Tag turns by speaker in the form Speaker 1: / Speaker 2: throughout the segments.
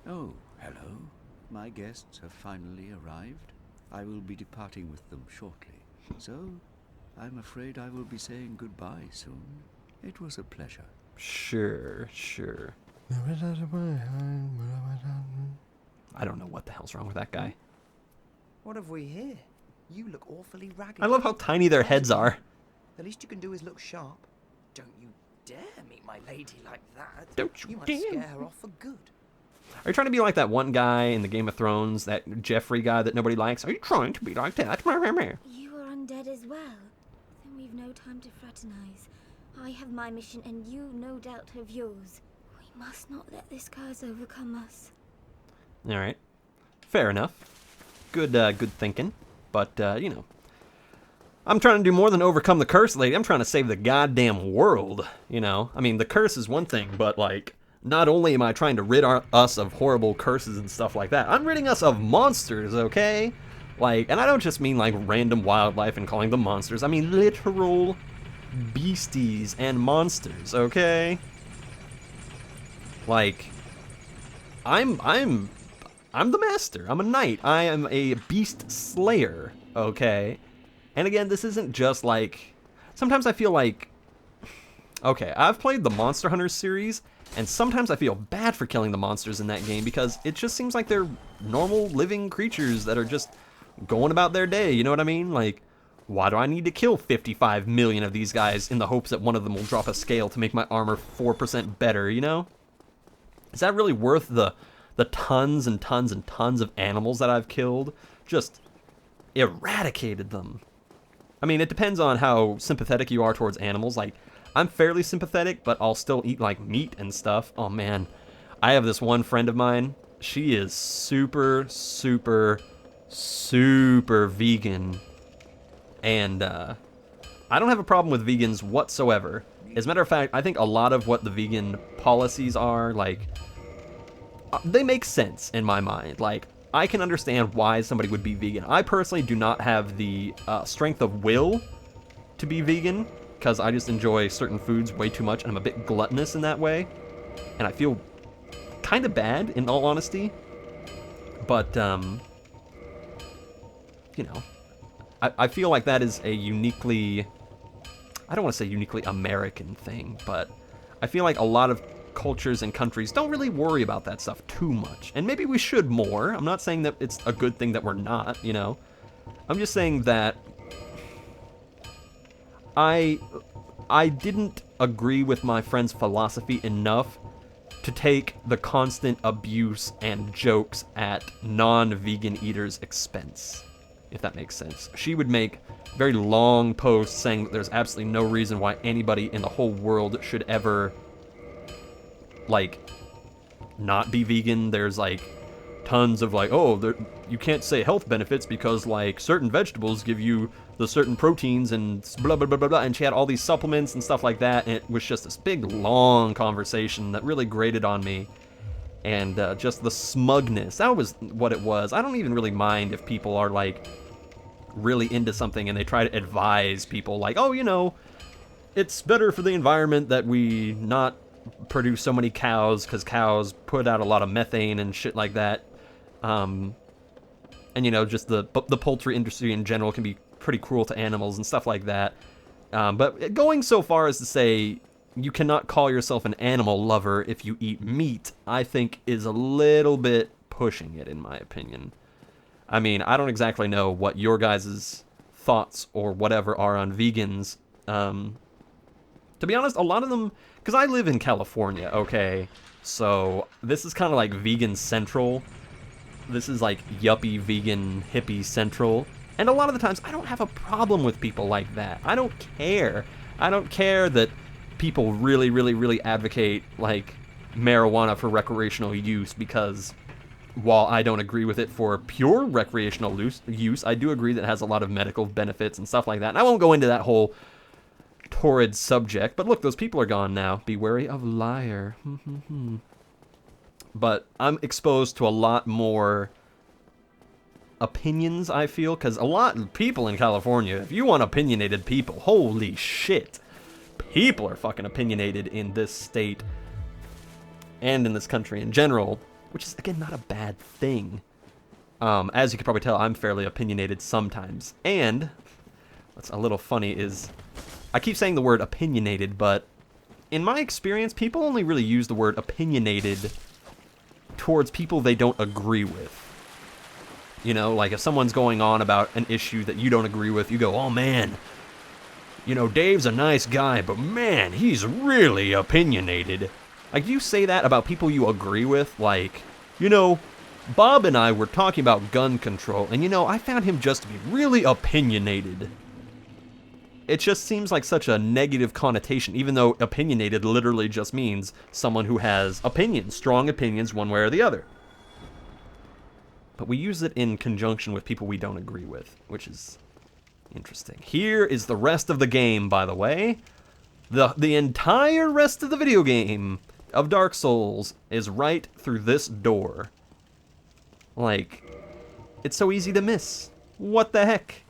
Speaker 1: Oh, hello. My guests have finally arrived. I will be departing with them shortly. So, I'm afraid I will be saying goodbye soon. It was a pleasure.
Speaker 2: Sure. I don't know what the hell's wrong with that guy.
Speaker 3: What have we here? You look awfully ragged.
Speaker 2: I love how tiny their heads are.
Speaker 3: The least you can do is look sharp. Don't you dare meet my lady like that.
Speaker 2: Don't you
Speaker 3: might
Speaker 2: dare.
Speaker 3: scare her off for good.
Speaker 2: Are you trying to be like that one guy in the Game of Thrones, that Jeffrey guy that nobody likes? Are you trying to be like that?
Speaker 4: You are undead as well. Then we've no time to fraternize. I have my mission and you no doubt have yours. We must not let this curse overcome us.
Speaker 2: Alright. Fair enough. Good thinking. But, I'm trying to do more than overcome the curse, lady. I'm trying to save the goddamn world, I mean, the curse is one thing, but, not only am I trying to rid us of horrible curses and stuff like that, I'm ridding us of monsters, okay? And I don't just mean, random wildlife and calling them monsters. I mean literal beasties and monsters, okay? I'm the master. I'm a knight. I am a beast slayer, okay? And again, this isn't just sometimes I feel okay, I've played the Monster Hunter series, and sometimes I feel bad for killing the monsters in that game because it just seems like they're normal living creatures that are just going about their day, you know what I mean? Why do I need to kill 55 million of these guys in the hopes that one of them will drop a scale to make my armor 4% better, Is that really worth the tons and tons and tons of animals that I've killed? Just eradicated them. I mean, it depends on how sympathetic you are towards animals. I'm fairly sympathetic, but I'll still eat, meat and stuff. Oh, man. I have this one friend of mine. She is super, super, super vegan. And, I don't have a problem with vegans whatsoever. As a matter of fact, I think a lot of what the vegan policies are, they make sense in my mind. I can understand why somebody would be vegan. I personally do not have the strength of will to be vegan, because I just enjoy certain foods way too much, and I'm a bit gluttonous in that way. And I feel kind of bad, in all honesty. But, I feel like that is a uniquely, I don't want to say uniquely American thing, but I feel like a lot of cultures and countries don't really worry about that stuff too much. And maybe we should more. I'm not saying that it's a good thing that we're not, I'm just saying that I didn't agree with my friend's philosophy enough to take the constant abuse and jokes at non-vegan eaters' expense, if that makes sense. She would make very long posts saying that there's absolutely no reason why anybody in the whole world should ever, not be vegan. There's, tons of, you can't say health benefits because, certain vegetables give you the certain proteins and blah, blah, blah, blah, blah. And she had all these supplements and stuff like that, and it was just this big, long conversation that really grated on me. And just the smugness, that was what it was. I don't even really mind if people are, really into something and they try to advise people, oh, it's better for the environment that we not produce so many cows because cows put out a lot of methane and shit like that. And, just the poultry industry in general can be pretty cruel to animals and stuff like that. But going so far as to say you cannot call yourself an animal lover if you eat meat, I think is a little bit pushing it, in my opinion. I mean, I don't exactly know what your guys' thoughts or whatever are on vegans. To be honest, a lot of them, because I live in California, okay? So this is kind of vegan central. This is yuppie, vegan, hippie central. And a lot of the times, I don't have a problem with people like that. I don't care. I don't care that people really, really, really advocate, marijuana for recreational use, because while I don't agree with it for pure recreational use, I do agree that it has a lot of medical benefits and stuff like that. And I won't go into that whole torrid subject, but look, those people are gone now. Be wary of liar. But I'm exposed to a lot more opinions, I feel, because a lot of people in California, if you want opinionated people, holy shit, people are fucking opinionated in this state and in this country in general. which is, again, not a bad thing. As you can probably tell, I'm fairly opinionated sometimes. And what's a little funny is I keep saying the word opinionated, but in my experience, people only really use the word opinionated towards people they don't agree with. You know, like if someone's going on about an issue that you don't agree with, you go, oh man, you know, Dave's a nice guy, but man, he's really opinionated. Like, do you say that about people you agree with? Like, you know, Bob and I were talking about gun control, and you know, I found him just to be really opinionated. It just seems like such a negative connotation, even though opinionated literally just means someone who has opinions, strong opinions one way or the other. But we use it in conjunction with people we don't agree with, which is interesting. Here is the rest of the game, by the way. The entire rest of the video game of Dark Souls is right through this door. Like, it's so easy to miss. What the heck?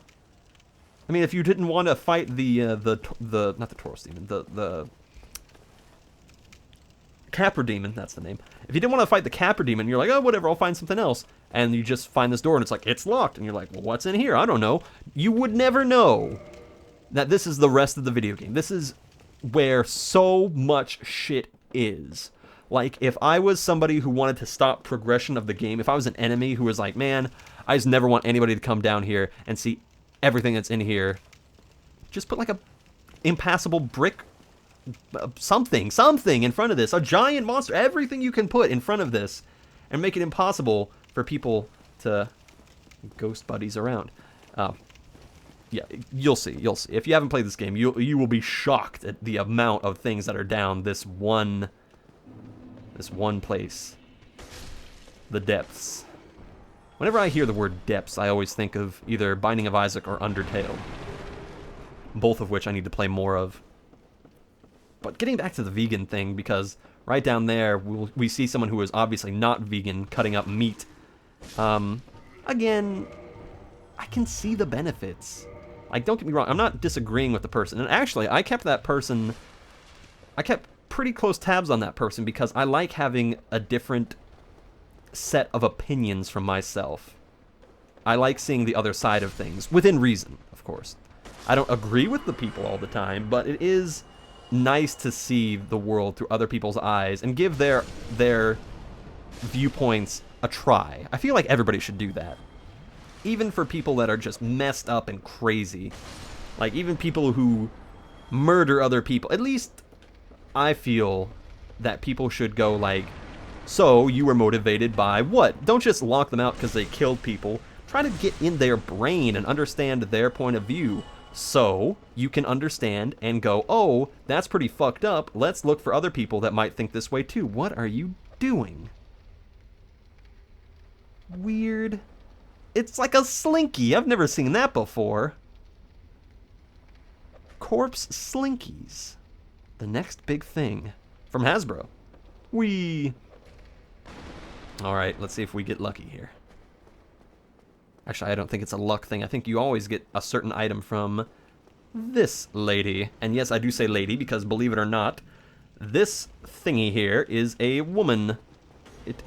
Speaker 2: I mean, if you didn't want to fight not the Taurus demon, the Capra demon, that's the name. If you didn't want to fight the Capra demon, you're like, oh, whatever, I'll find something else. And you just find this door, and it's like, it's locked. And you're like, well, what's in here? I don't know. You would never know that this is the rest of the video game. This is where so much shit is. Like, if I was somebody who wanted to stop progression of the game, if I was an enemy who was like, man, I just never want anybody to come down here and see everything that's in here, just put like a impassable brick, something in front of this, a giant monster, everything you can put in front of this, and make it impossible for people to ghost buddies around. Yeah, you'll see. If you haven't played this game, you will be shocked at the amount of things that are down this one place. The depths. Whenever I hear the word depths, I always think of either Binding of Isaac or Undertale. Both of which I need to play more of. But getting back to the vegan thing, because right down there, we see someone who is obviously not vegan cutting up meat. Again, I can see the benefits. Like, don't get me wrong, I'm not disagreeing with the person. And actually, I kept pretty close tabs on that person because I like having a different set of opinions from myself. I like seeing the other side of things, within reason, of course. I don't agree with the people all the time, but it is nice to see the world through other people's eyes and give their viewpoints a try. I feel like everybody should do that. Even for people that are just messed up and crazy. Like, even people who murder other people. At least I feel that people should go like, so you were motivated by what? Don't just lock them out because they killed people. Try to get in their brain and understand their point of view. So you can understand and go, oh, that's pretty fucked up. Let's look for other people that might think this way too. What are you doing? Weird. It's like a slinky. I've never seen that before. Corpse slinkies. The next big thing from Hasbro. Alright, let's see if we get lucky here. Actually, I don't think it's a luck thing. I think you always get a certain item from this lady. And yes, I do say lady because, believe it or not, this thingy here is a woman.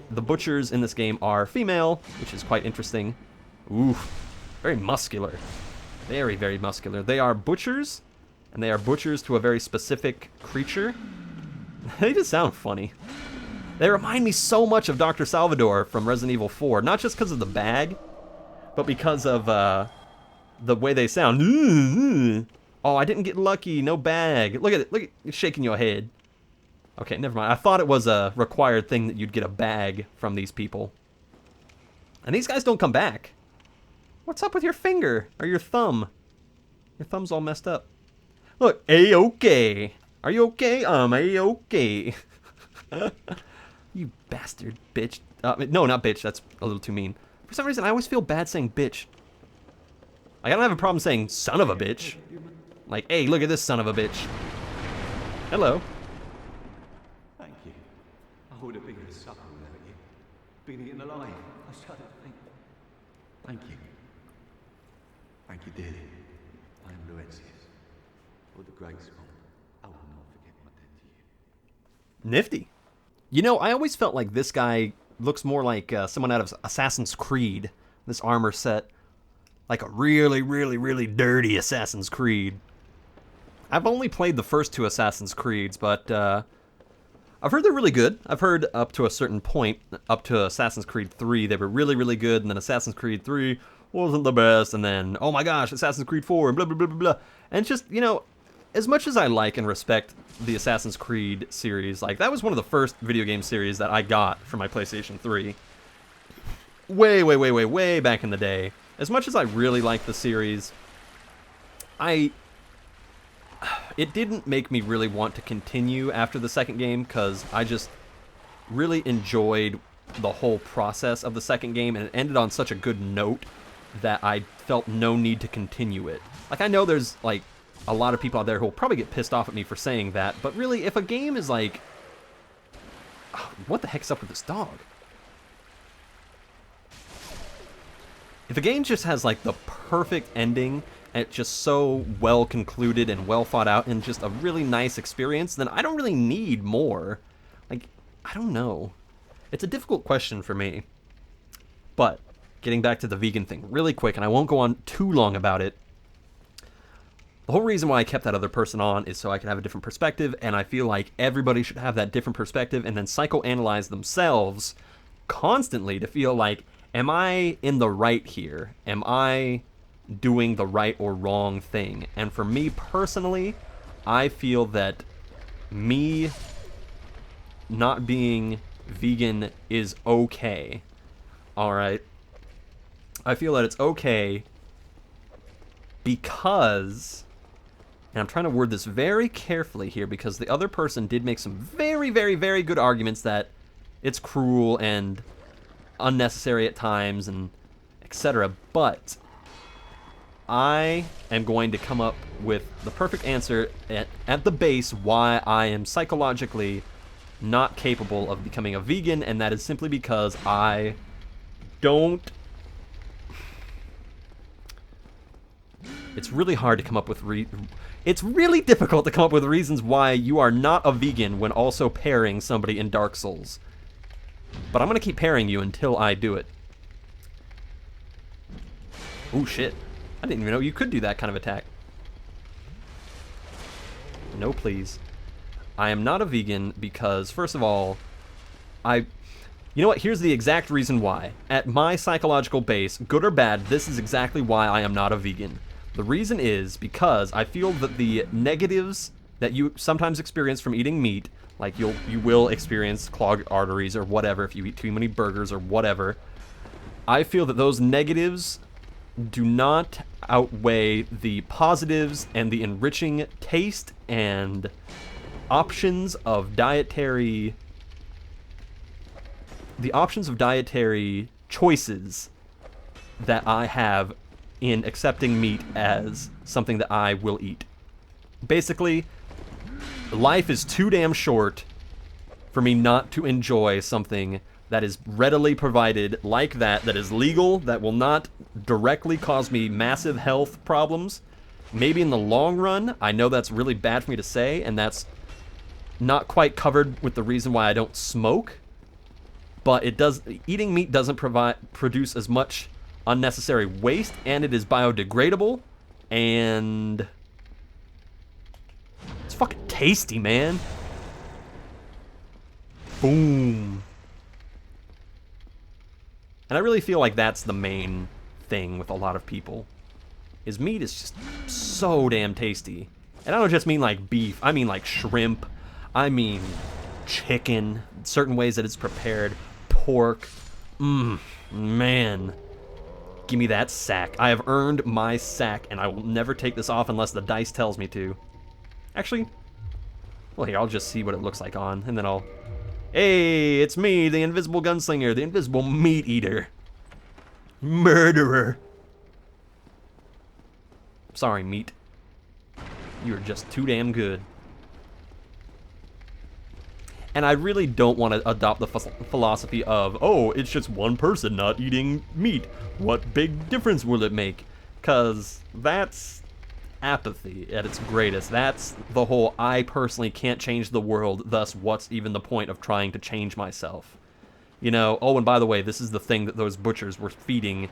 Speaker 2: The butchers in this game are female, which is quite interesting. Ooh, very muscular. Very, very muscular. They are butchers, and they are butchers to a very specific creature. They just sound funny. They remind me so much of Dr. Salvador from Resident Evil 4, not just because of the bag, but because of the way they sound. Oh, I didn't get lucky. No bag. Look at it. Look at you shaking your head. Okay, never mind. I thought it was a required thing that you'd get a bag from these people. And these guys don't come back. What's up with your finger? Or your thumb? Your thumb's all messed up. Look, A-okay. Are you okay? A-okay. You bastard bitch. No, not bitch. That's a little too mean. For some reason, I always feel bad saying bitch. Like, I don't have a problem saying son of a bitch. Like, hey, look at this son of a bitch. Hello.
Speaker 5: Thank you. I would have been a supper without you. Been eaten alive. I shudder to think. Thank you. Thank you, dearly. I am Luensius, or the Great Scott. I will not forget my debt to you.
Speaker 2: Nifty. You know, I always felt like this guy looks more like someone out of Assassin's Creed. This armor set, like a really, really, really dirty Assassin's Creed. I've only played the first 2 Assassin's Creeds, but I've heard they're really good. I've heard up to a certain point, up to Assassin's Creed 3, they were really, really good, and then Assassin's Creed 3 wasn't the best, and then, oh my gosh, Assassin's Creed 4, and blah, blah, blah, blah, blah. And it's just, you know, as much as I like and respect the Assassin's Creed series, like, that was one of the first video game series that I got for my PlayStation 3. Way, way, way, way, way back in the day. As much as I really liked the series, it didn't make me really want to continue after the second game, because I just really enjoyed the whole process of the second game, and it ended on such a good note that I felt no need to continue it. Like, I know there's, like, a lot of people out there who will probably get pissed off at me for saying that, but really, if a game is like... what the heck's up with this dog? If a game just has, like, the perfect ending, and it's just so well concluded and well thought out and just a really nice experience, then I don't really need more. Like, I don't know. It's a difficult question for me. But, getting back to the vegan thing really quick, and I won't go on too long about it. The whole reason why I kept that other person on is so I could have a different perspective, and I feel like everybody should have that different perspective and then psychoanalyze themselves constantly to feel like, am I in the right here? Am I doing the right or wrong thing? And for me personally, I feel that me not being vegan is okay. Alright? I feel that it's okay because... and I'm trying to word this very carefully here because the other person did make some very, very, very good arguments that it's cruel and unnecessary at times and etc. But I am going to come up with the perfect answer at the base why I am psychologically not capable of becoming a vegan, and that is simply because I don't... It's really hard to come up with it's really difficult to come up with reasons why you are not a vegan when also pairing somebody in Dark Souls. But I'm gonna keep pairing you until I do it. Oh shit. I didn't even know you could do that kind of attack. No, please. I am not a vegan because, first of all, you know what? Here's the exact reason why. At my psychological base, good or bad, this is exactly why I am not a vegan. The reason is because I feel that the negatives that you sometimes experience from eating meat, like you will experience clogged arteries or whatever if you eat too many burgers or whatever, I feel that those negatives do not outweigh the positives and the enriching taste and options of dietary choices that I have in accepting meat as something that I will eat. Basically, life is too damn short for me not to enjoy something that is readily provided like that is legal, that will not directly cause me massive health problems. Maybe in the long run, I know that's really bad for me to say, and that's not quite covered with the reason why I don't smoke, but eating meat doesn't produce as much unnecessary waste, and it is biodegradable, and it's fucking tasty, man. Boom. And I really feel like that's the main thing with a lot of people, is meat is just so damn tasty. And I don't just mean like beef, I mean like shrimp, I mean chicken, certain ways that it's prepared, pork. Man. Give me that sack. I have earned my sack, and I will never take this off unless the dice tells me to. Actually, well, here, I'll just see what it looks like on, and then I'll... Hey, it's me, the invisible gunslinger, the invisible meat eater. Murderer. Sorry, meat. You're just too damn good. And I really don't want to adopt the philosophy of, oh, it's just one person not eating meat. What big difference will it make? Because that's apathy at its greatest. That's the whole, I personally can't change the world, thus what's even the point of trying to change myself? You know, oh, and by the way, this is the thing that those butchers were feeding.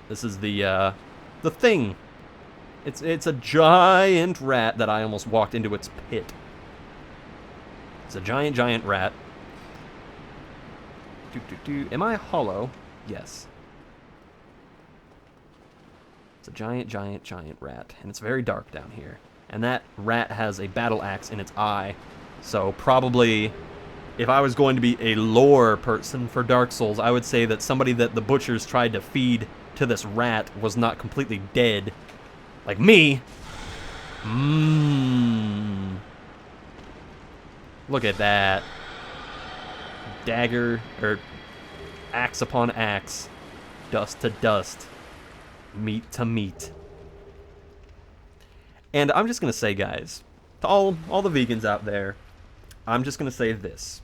Speaker 2: This is the thing. It's a giant rat that I almost walked into its pit. It's a giant rat. Am I hollow? Yes. It's a giant rat, and it's very dark down here. And that rat has a battle axe in its eye, so probably, if I was going to be a lore person for Dark Souls, I would say that somebody that the butchers tried to feed to this rat was not completely dead. Like me. Look at that. Dagger, or axe upon axe, dust to dust, meat to meat. And I'm just gonna say, guys, to all the vegans out there, I'm just gonna say this.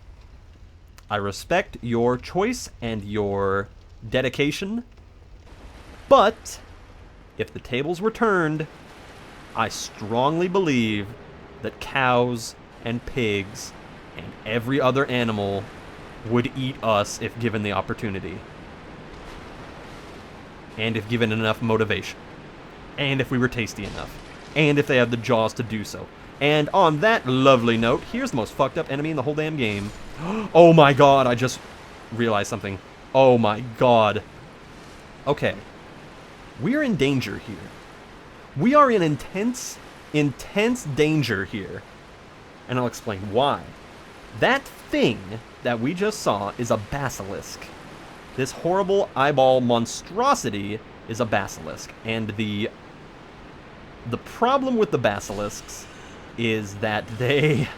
Speaker 2: I respect your choice and your dedication, but if the tables were turned, I strongly believe that cows and pigs and every other animal would eat us if given the opportunity. And if given enough motivation. And if we were tasty enough. And if they had the jaws to do so. And on that lovely note, here's the most fucked up enemy in the whole damn game. Oh my god, I just realized something. Oh my god. Okay. We're in danger here. We are in intense danger here. And I'll explain why. That thing that we just saw is a basilisk. This horrible eyeball monstrosity is a basilisk. And the problem with the basilisks is that they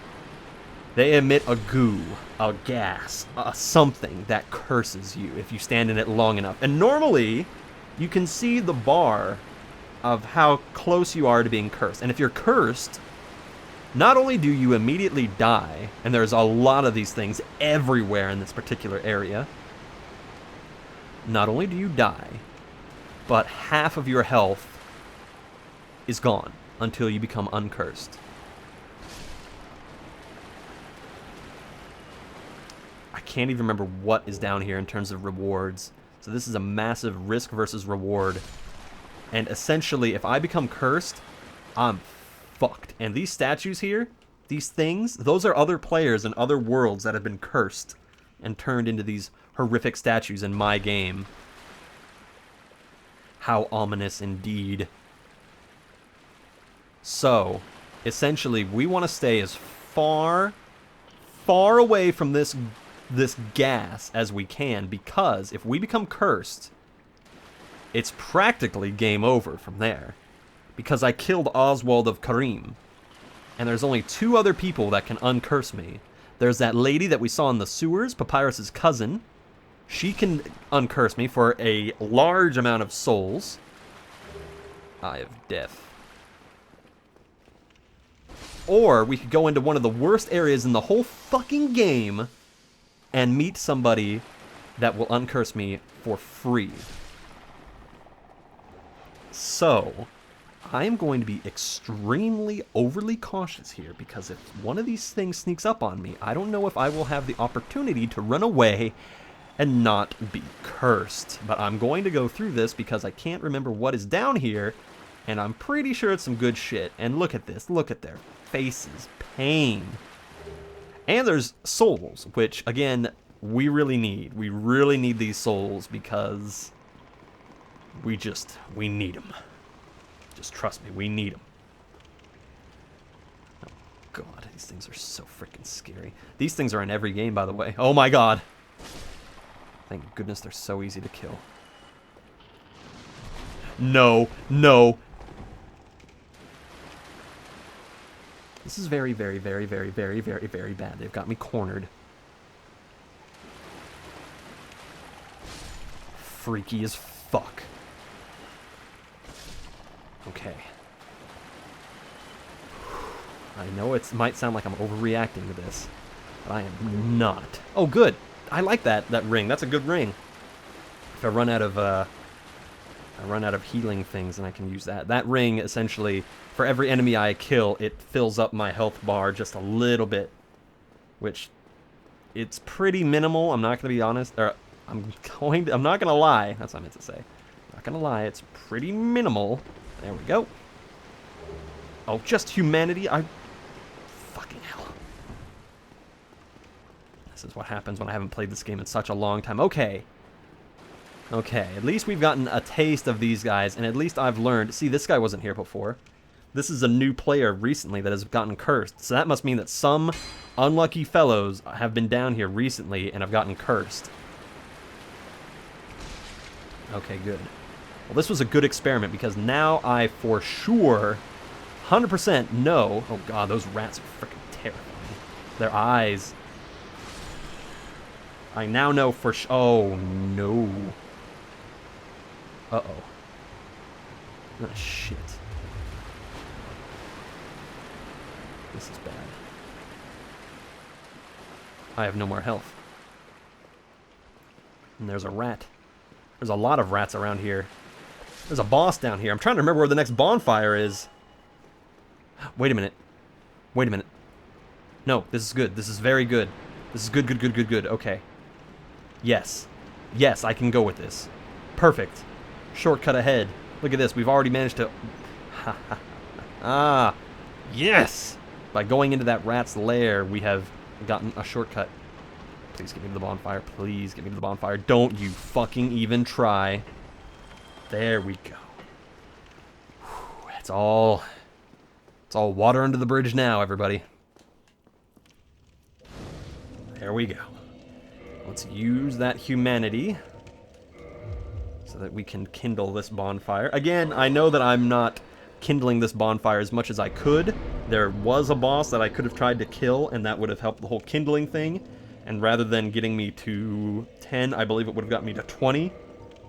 Speaker 2: emit a goo, a gas, something that curses you if you stand in it long enough. And normally, you can see the bar of how close you are to being cursed. And if you're cursed, not only do you immediately die, and there's a lot of these things everywhere in this particular area, not only do you die, but half of your health is gone until you become uncursed. I can't even remember what is down here in terms of rewards. So this is a massive risk versus reward. And essentially, if I become cursed, I'm fucked. And these statues here, these things, those are other players in other worlds that have been cursed and turned into these horrific statues in my game. How ominous indeed. So, essentially, we want to stay as far away from this gas as we can, because if we become cursed, it's practically game over from there. Because I killed Oswald of Karim, and there's only 2 other people that can uncurse me. There's that lady that we saw in the sewers, Papyrus's cousin. She can uncurse me for a large amount of souls. Eye of Death. Or we could go into one of the worst areas in the whole fucking game and meet somebody that will uncurse me for free. So, I am going to be extremely overly cautious here, because if one of these things sneaks up on me, I don't know if I will have the opportunity to run away and not be cursed. But I'm going to go through this because I can't remember what is down here, and I'm pretty sure it's some good shit. And look at this, look at their faces, pain. And there's souls, which, again, we really need. We really need these souls because we need them. Just trust me, we need them. Oh, God, these things are so freaking scary. These things are in every game, by the way. Oh, my God. Thank goodness they're so easy to kill. No, no. This is very, very, very, very, very, very, very bad. They've got me cornered. Freaky as fuck. Okay. I know it might sound like I'm overreacting to this, but I am not. Oh, good. I like that ring. That's a good ring. If I run out of healing things, and I can use that. That ring, essentially, for every enemy I kill, it fills up my health bar just a little bit, which it's pretty minimal. I'm not gonna be honest, or I'm not gonna lie. That's what I meant to say. Not gonna lie, it's pretty minimal. There we go. Oh, just humanity. Fucking hell. This is what happens when I haven't played this game in such a long time. Okay. Okay, at least we've gotten a taste of these guys, and at least I've learned. See, this guy wasn't here before. This is a new player recently that has gotten cursed. So that must mean that some unlucky fellows have been down here recently and have gotten cursed. Okay, good. Well, this was a good experiment because now I for sure 100% know. Oh god, those rats are freaking terrifying. Their eyes. I now know for sure. Oh no. Uh-oh. Oh shit. This is bad. I have no more health. And there's a rat. There's a lot of rats around here. There's a boss down here. I'm trying to remember where the next bonfire is. Wait a minute. Wait a minute. No, this is good. This is very good. This is good, good, good, good, good. Okay. Yes. Yes, I can go with this. Perfect. Shortcut ahead. Look at this. We've already managed to... Ah. Yes! By going into that rat's lair, we have gotten a shortcut. Please get me to the bonfire. Please get me to the bonfire. Don't you fucking even try. There we go. Whew, it's all water under the bridge now, everybody. There we go. Let's use that humanity so that we can kindle this bonfire. Again, I know that I'm not kindling this bonfire as much as I could. There was a boss that I could have tried to kill, and that would have helped the whole kindling thing. And rather than getting me to 10, I believe it would have got me to 20.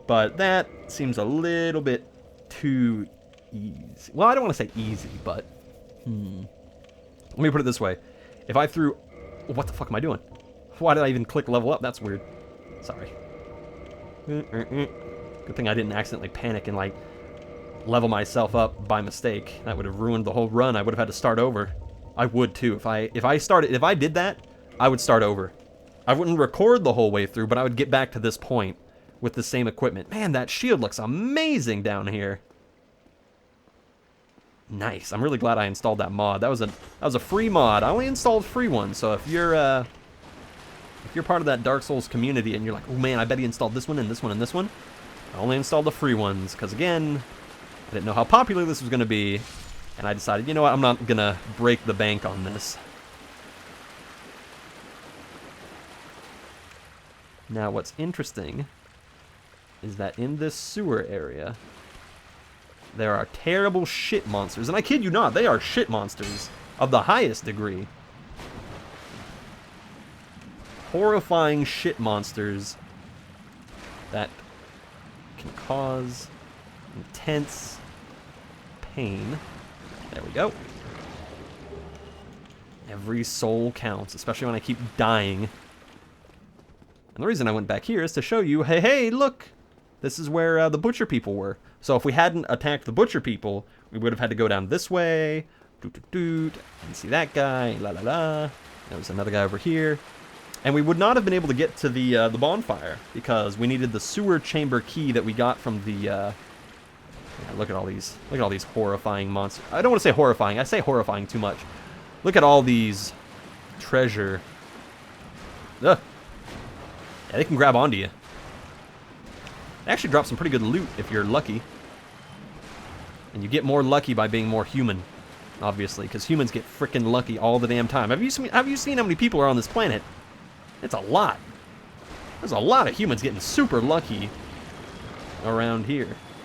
Speaker 2: But that seems a little bit too easy. Well, I don't want to say easy, but... Let me put it this way. If I threw... What the fuck am I doing? Why did I even click level up? That's weird. Sorry. Good thing I didn't accidentally panic and, like, level myself up by mistake. That would have ruined the whole run. I would have had to start over. I would, too. If I did that, I would start over. I wouldn't record the whole way through, but I would get back to this point with the same equipment. Man, that shield looks amazing down here. Nice. I'm really glad I installed that mod. That was a free mod. I only installed free ones, so if you're part of that Dark Souls community and you're like, oh man, I bet he installed this one and this one and this one, I only installed the free ones because, again, I didn't know how popular this was going to be, and I decided, you know what, I'm not going to break the bank on this. Now, what's interesting is that in this sewer area, there are terrible shit monsters. And I kid you not, they are shit monsters of the highest degree. Horrifying shit monsters that can cause intense pain. There we go. Every soul counts, especially when I keep dying. And the reason I went back here is to show you, hey, look! This is where the butcher people were. So if we hadn't attacked the butcher people, we would have had to go down this way. And see that guy. La la la. There was another guy over here. And we would not have been able to get to the bonfire because we needed the sewer chamber key that we got from the. Yeah, look at all these. Look at all these horrifying monsters. I don't want to say horrifying. I say horrifying too much. Look at all these treasure. Ugh. Yeah, they can grab onto you. They actually drop some pretty good loot if you're lucky. And you get more lucky by being more human, obviously, because humans get freaking lucky all the damn time. Have you seen how many people are on this planet? It's a lot. There's a lot of humans getting super lucky around here.